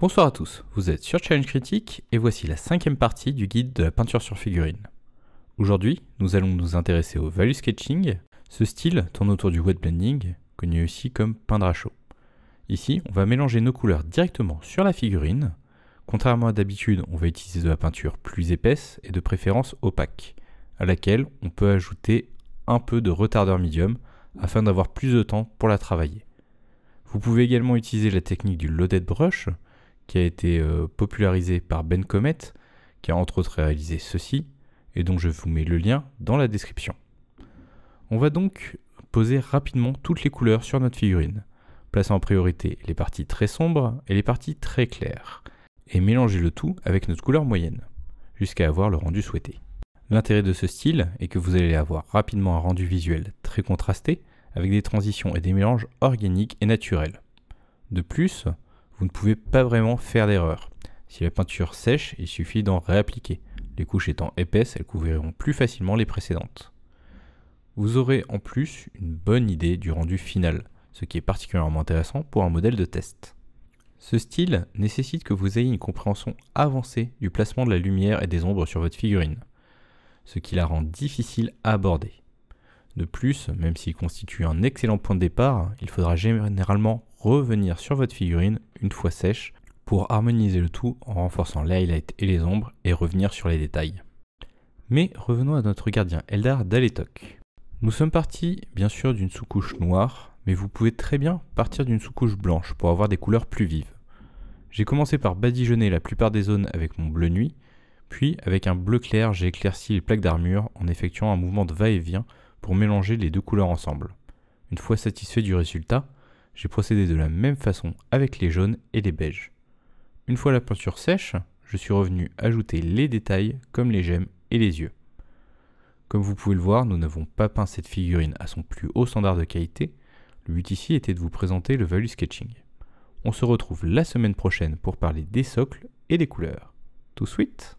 Bonsoir à tous, vous êtes sur Challenge Critique et voici la 5e partie du guide de la peinture sur figurine. Aujourd'hui, nous allons nous intéresser au value sketching. Ce style tourne autour du wet blending, connu aussi comme peindre à chaud. Ici, on va mélanger nos couleurs directement sur la figurine. Contrairement à d'habitude, on va utiliser de la peinture plus épaisse et de préférence opaque, à laquelle on peut ajouter un peu de retardeur médium afin d'avoir plus de temps pour la travailler. Vous pouvez également utiliser la technique du loaded brush, qui a été popularisée par Ben Comet, qui a entre autres réalisé ceci, et dont je vous mets le lien dans la description. On va donc poser rapidement toutes les couleurs sur notre figurine, plaçant en priorité les parties très sombres et les parties très claires, et mélanger le tout avec notre couleur moyenne, jusqu'à avoir le rendu souhaité. L'intérêt de ce style est que vous allez avoir rapidement un rendu visuel très contrasté, avec des transitions et des mélanges organiques et naturels. De plus, vous ne pouvez pas vraiment faire d'erreur. Si la peinture sèche, il suffit d'en réappliquer. Les couches étant épaisses, elles couvriront plus facilement les précédentes. Vous aurez en plus une bonne idée du rendu final, ce qui est particulièrement intéressant pour un modèle de test. Ce style nécessite que vous ayez une compréhension avancée du placement de la lumière et des ombres sur votre figurine, ce qui la rend difficile à aborder. De plus, même s'il constitue un excellent point de départ, il faudra généralement revenir sur votre figurine une fois sèche pour harmoniser le tout en renforçant les highlights et les ombres et revenir sur les détails. Mais revenons à notre gardien Eldar Daletok. Nous sommes partis bien sûr d'une sous-couche noire, mais vous pouvez très bien partir d'une sous-couche blanche pour avoir des couleurs plus vives. J'ai commencé par badigeonner la plupart des zones avec mon bleu nuit, puis avec un bleu clair j'ai éclairci les plaques d'armure en effectuant un mouvement de va-et-vient pour mélanger les deux couleurs ensemble. Une fois satisfait du résultat, j'ai procédé de la même façon avec les jaunes et les beiges. Une fois la peinture sèche, je suis revenu ajouter les détails comme les gemmes et les yeux. Comme vous pouvez le voir, nous n'avons pas peint cette figurine à son plus haut standard de qualité. Le but ici était de vous présenter le value sketching. On se retrouve la semaine prochaine pour parler des socles et des couleurs. Tout sweet!